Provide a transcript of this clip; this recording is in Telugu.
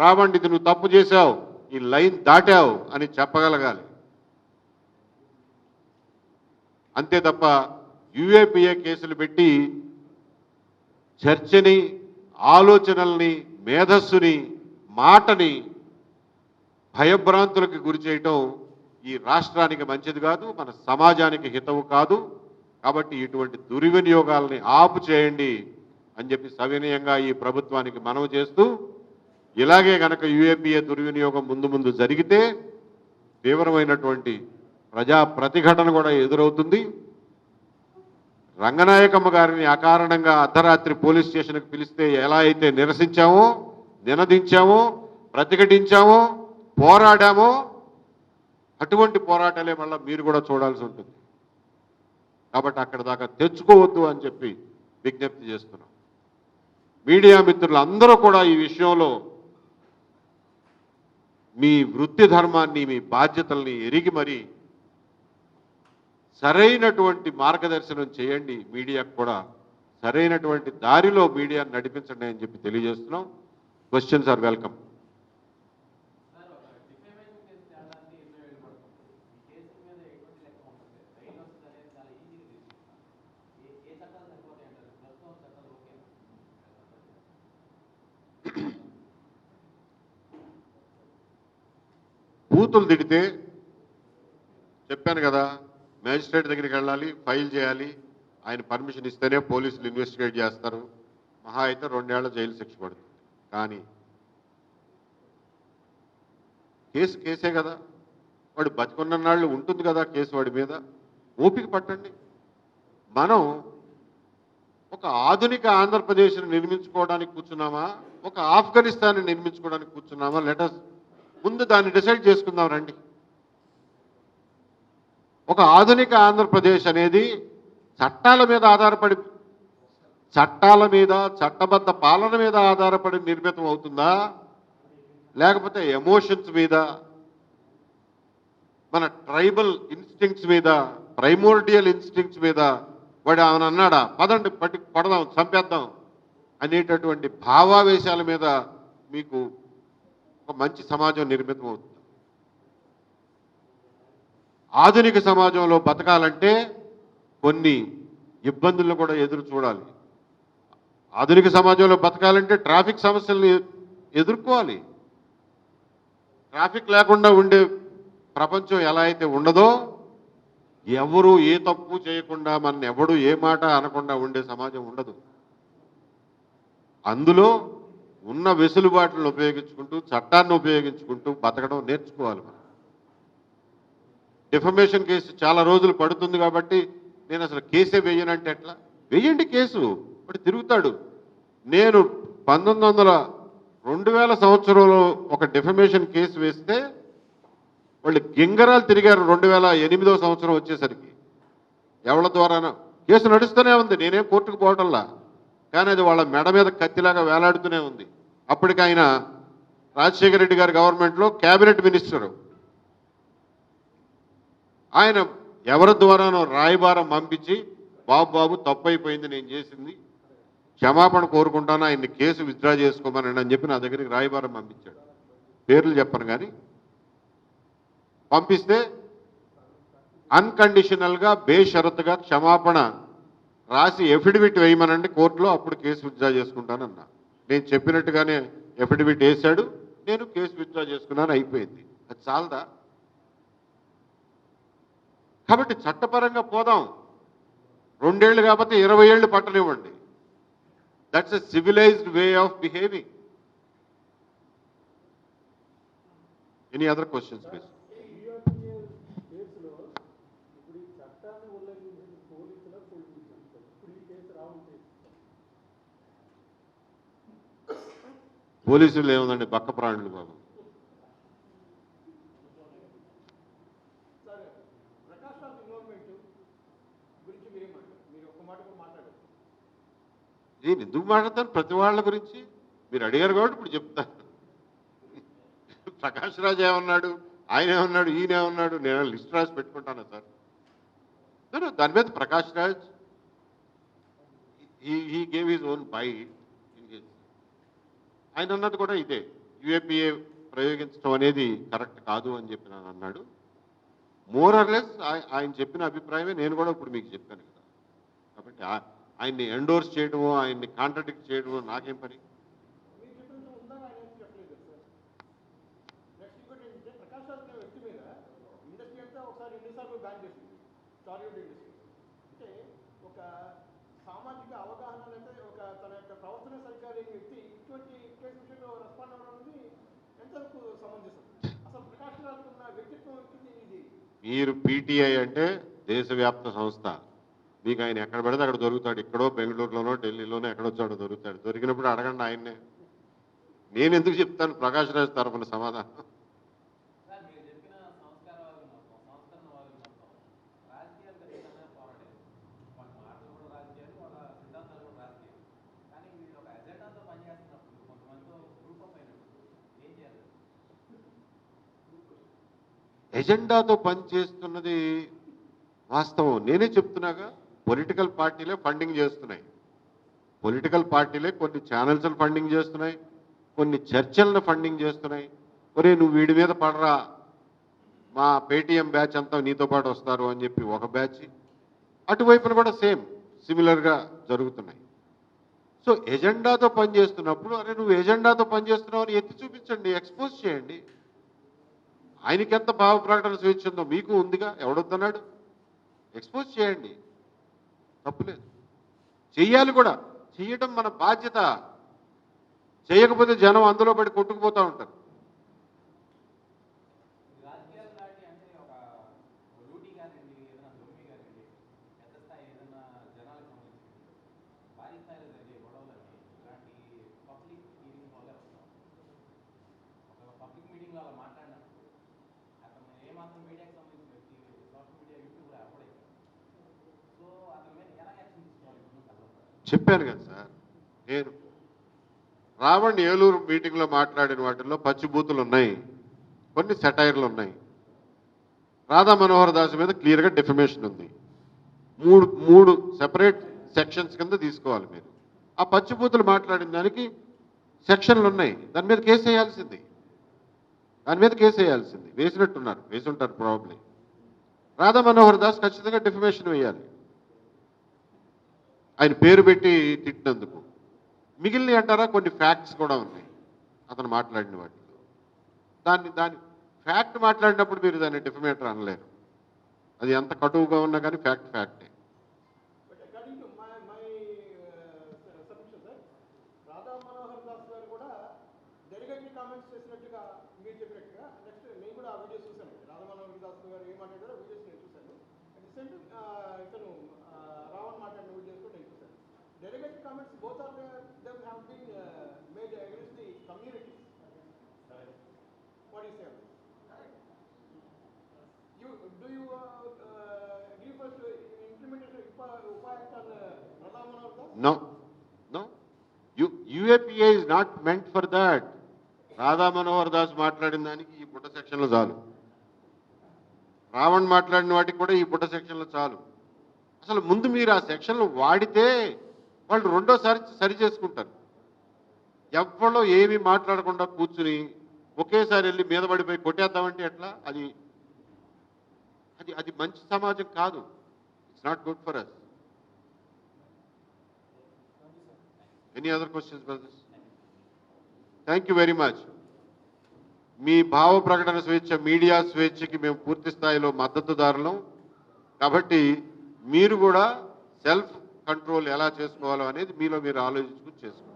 రావండి ఇది నువ్వు తప్పు చేశావు, ఈ లైన్ దాటావు అని చెప్పగలగాలి. అంతే తప్ప యూఏపీఏ కేసులు పెట్టి చర్చని, ఆలోచనల్ని, మేధస్సుని, మాటని భయభ్రాంతులకు గురి చేయటం ఈ రాష్ట్రానికి మంచిది కాదు, మన సమాజానికి హితవు కాదు. కాబట్టి ఇటువంటి దుర్వినియోగాల్ని ఆపు చేయండి అని చెప్పి సవినయంగా ఈ ప్రభుత్వానికి మనవి చేస్తూ, ఇలాగే గనక యూఏపీఏ దుర్వినియోగం ముందు జరిగితే తీవ్రమైనటువంటి ప్రజా ప్రతిఘటన కూడా ఎదురవుతుంది. రంగనాయకమ్మ గారిని అకారణంగా అర్ధరాత్రి పోలీస్ స్టేషన్కి పిలిస్తే ఎలా అయితే నిరసించామో, నినదించామో, ప్రతిఘటించామో, పోరాడామో, అటువంటి పోరాటాలే మళ్ళీ మీరు కూడా చూడాల్సి ఉంటుంది. కాబట్టి అక్కడ దాకా తెచ్చుకోవద్దు అని చెప్పి విజ్ఞప్తి చేస్తున్నాం. మీడియా మిత్రులు అందరూ కూడా ఈ విషయంలో మీ వృత్తి ధర్మాన్ని, మీ బాధ్యతల్ని ఎరిగి మరి సరైనటువంటి మార్గదర్శనం చేయండి. మీడియాకు కూడా సరైనటువంటి దారిలో మీడియాను నడిపించండి అని చెప్పి తెలియజేస్తున్నాం. Questions are welcome. బూతులు తిడితే చెప్పాను కదా, మేజిస్ట్రేట్ దగ్గరికి వెళ్ళాలి, ఫైల్ చేయాలి, ఆయన పర్మిషన్ ఇస్తేనే పోలీసులు ఇన్వెస్టిగేట్ చేస్తారు. మహా అయితే 2 ఏళ్ల జైలు శిక్ష పడుతుంది. కానీ కేసే కదా, వాడు బతికున్న నాళ్ళు ఉంటుంది కదా కేసు వాడి మీద. ఓపిక పట్టండి. మనం ఒక ఆధునిక ఆంధ్రప్రదేశ్ని నిర్మించుకోవడానికి కూర్చున్నామా, ఒక ఆఫ్ఘనిస్తాన్ని నిర్మించుకోవడానికి కూర్చున్నామా? లెటస్ ముందు దాన్ని డిసైడ్ చేసుకుందాం రండి. ఒక ఆధునిక ఆంధ్రప్రదేశ్ అనేది చట్టాల మీద ఆధారపడి, చట్టబద్ధ పాలన మీద ఆధారపడి నిర్మితం అవుతుందా, లేకపోతే ఎమోషన్స్ మీద, మన ట్రైబల్ ఇన్స్టింక్ట్స్ మీద, ప్రైమోర్డియల్ ఇన్స్టింక్ట్స్ మీద వాడు ఆయన అన్నాడా పదండి పడదాం చంపేద్దాం అనేటటువంటి భావావేశాల మీద మీకు ఒక మంచి సమాజం నిర్మితం అవుతుంది. ఆధునిక సమాజంలో బతకాలంటే కొన్ని ఇబ్బందులను కూడా ఎదురు చూడాలి. ఆధునిక సమాజంలో బతకాలంటే ట్రాఫిక్ సమస్యలను ఎదుర్కోవాలి. ట్రాఫిక్ లేకుండా ఉండే ప్రపంచం ఎలా అయితే ఉండదో, ఎవరు ఏ తప్పు చేయకుండా, మన ఎవడు ఏ మాట అనకుండా ఉండే సమాజం ఉండదు. అందులో ఉన్న వెసులుబాట్లను ఉపయోగించుకుంటూ, చట్టాన్ని ఉపయోగించుకుంటూ బతకడం నేర్చుకోవాలి. మనం డిఫమేషన్ కేసు చాలా రోజులు పడుతుంది కాబట్టి నేను అసలు కేసే వేయనంటే ఎట్లా? వేయండి కేసు, వాడు తిరుగుతాడు. నేను 2000 సంవత్సరంలో ఒక డిఫమేషన్ కేసు వేస్తే వాళ్ళు గింగరాలు తిరిగారు 2008వ సంవత్సరం వచ్చేసరికి. ఎవళ్ళ ద్వారానో కేసు నడుస్తూనే ఉంది, నేనేం కోర్టుకు పోవటంలా, కానీ అది వాళ్ళ మెడ మీద కత్తిలాగా వేలాడుతూనే ఉంది. అప్పటికి ఆయన రాజశేఖర రెడ్డి గారి గవర్నమెంట్లో క్యాబినెట్ మినిస్టరు. ఆయన ఎవరి ద్వారానో రాయబారం పంపించి, బాబు తప్పు అయిపోయింది నేను చేసింది, క్షమాపణ కోరుకుంటాను, ఆయన్ని కేసు విత్డ్రా చేసుకోమని అని చెప్పి నా దగ్గరికి రాయబారం పంపించాడు. పేర్లు చెప్పను కానీ పంపిస్తే అన్కండిషనల్గా బేషరతుగా క్షమాపణ రాసి ఎఫిడవిట్ వేయమనండి కోర్టులో, అప్పుడు కేసు విత్డ్రా చేసుకుంటానన్నా. నేను చెప్పినట్టుగానే ఎఫిడవిట్ వేశాడు, నేను కేసు విత్డ్రా చేసుకున్నాను, అయిపోయింది. అది చాలదా? కాబట్టి చట్టపరంగా పోదాం. 2 ఏళ్ళు కాకపోతే 20 ఏళ్ళు పట్టనివ్వండి. That's a civilized way of behaving. Any other questions please? పోలీసులు ఏముందండి, బక్క ప్రాణులు బాబు. నేను ఎందుకు మాట్లాడతాను ప్రతి వాళ్ళ గురించి? మీరు అడిగారు కాబట్టి ఇప్పుడు చెప్తాను. ప్రకాష్ రాజ్ ఏమన్నాడు, ఆయన ఏమన్నాడు, ఈయన ఏమన్నాడు, నేను లిస్ట్ రాసి పెట్టుకుంటాను సార్. దాని మీద Prakash Raj he gave his own bite. ఆయన అన్నది కూడా ఇదే, యుఏపిఏ ప్రయోగించడం అనేది కరెక్ట్ కాదు అని చెప్పి నన్ను అన్నాడు. మోరర్లెస్ ఆయన చెప్పిన అభిప్రాయమే నేను కూడా ఇప్పుడు మీకు చెప్పాను కదా. కాబట్టి ఆయన్ని ఎండోర్స్ చేయడము, ఆయన్ని కాంట్రడిక్ట్ చేయడము నాకేం పని. సామాజిక అవగాహన లేకపోతే ఒక తన యొక్క ప్రవర్తన సరిగ్గా లేని వ్యక్తి ఇటువంటి కేసు విషయంలో రెస్పాండ్ అవ్వడం అనేది ఎంతవరకు సమంజసం? అసలు ప్రకాష్ రాజ్ ఉన్న వ్యక్తిత్వం ఇది. మీరు పీటీఐ అంటే దేశవ్యాప్త సంస్థ. మీకు ఆయన ఎక్కడ పడితే అక్కడ దొరుకుతాడు. ఇక్కడో బెంగళూరులోనో ఢిల్లీలోనో ఎక్కడొచ్చాడో దొరుకుతాడు. దొరికినప్పుడు అడగండి ఆయన్నే. నేను ఎందుకు చెప్తాను ప్రకాష్ రాజ్ తరఫున సమాధానం? ఎజెండాతో పనిచేస్తున్నది వాస్తవం. నేనే చెప్తున్నాగా, పొలిటికల్ పార్టీలే ఫండింగ్ చేస్తున్నాయి. పొలిటికల్ పార్టీలే కొన్ని ఛానల్స్ని ఫండింగ్ చేస్తున్నాయి, కొన్ని చర్చలను ఫండింగ్ చేస్తున్నాయి. ఒరే నువ్వు వీడి మీద పడరా, మా పేటీఎం బ్యాచ్ అంతా నీతో పాటు వస్తారు అని చెప్పి ఒక బ్యాచ్, అటువైపున కూడా సేమ్ సిమిలర్గా జరుగుతున్నాయి. సో ఎజెండాతో పనిచేస్తున్నప్పుడు అరే నువ్వు ఎజెండాతో పనిచేస్తున్నావు అని ఎత్తి చూపించండి, ఎక్స్పోజ్ చేయండి. ఆయనకి ఎంత భావ ప్రకటన స్వేచ్ఛ ఉందో మీకు ఉందిగా, ఎవడొద్దన్నాడు? ఎక్స్పోజ్ చేయండి, తప్పులేదు. చెయ్యాలి కూడా, చెయ్యడం మన బాధ్యత. చేయకపోతే జనం అందులో పడి కొట్టుకుపోతూ ఉంటారు. చెప్పాను కదా సార్, నేను రావణ్ ఏలూరు మీటింగ్లో మాట్లాడిన వాటిల్లో పచ్చిబూతులు ఉన్నాయి, కొన్ని సెటైర్లు ఉన్నాయి. రాధా మనోహర్ దాస్ మీద క్లియర్గా డెఫమేషన్ ఉంది. మూడు సెపరేట్ సెక్షన్స్ కింద తీసుకోవాలి మీరు. ఆ పచ్చిబూతులు మాట్లాడిన దానికి సెక్షన్లు ఉన్నాయి, దాని మీద కేసు వేయాల్సింది. వేసినట్టున్నారు, వేసుంటారు ప్రాబ్లీ. రాధా మనోహర్ దాస్ ఖచ్చితంగా డెఫమేషన్ వేయాలి, ఆయన పేరు పెట్టి తిట్టినందుకు. మిగిలినవి అంటారా, కొన్ని ఫ్యాక్ట్స్ కూడా ఉన్నాయి అతను మాట్లాడిన వాటిలో. దాని ఫ్యాక్ట్ మాట్లాడినప్పుడు మీరు దాన్ని డిఫమేటర్ అనలేరు. అది ఎంత కటువుగా ఉన్నా కానీ ఫ్యాక్టే. Derogatory comments, both of them have been made against the community. What do you say? Do you agree for implementation Upaya Act on Radha Manohar Das? No. UAPA is not meant for that. Radha Manohar Das మాట్లాడిన దానికి ఈ బుట్ట సెక్షన్లో చాలు. రావణ్ మాట్లాడిన వాటికి కూడా ఈ బుట్ట సెక్షన్లో చాలు. అసలు ముందు మీరు ఆ సెక్షన్లు వాడితే వాళ్ళు రెండోసారి సరి చేసుకుంటారు. ఎవరో ఏమీ మాట్లాడకుండా కూర్చుని ఒకేసారి వెళ్ళి మీద పడిపోయి కొట్టేద్దామంటే ఎట్లా? అది మంచి సమాజం కాదు. It's not good for us. Any other questions brothers? Thank you very much. మీ భావ ప్రకటన స్వేచ్ఛ, మీడియా స్వేచ్ఛకి మేము పూర్తి స్థాయిలో మద్దతుదారులం. కాబట్టి మీరు కూడా సెల్ఫ్ కంట్రోల్ ఎలా చేసుకోవాలో అనేది మీలో మీరు ఆలోచించుకుని చేసుకోండి.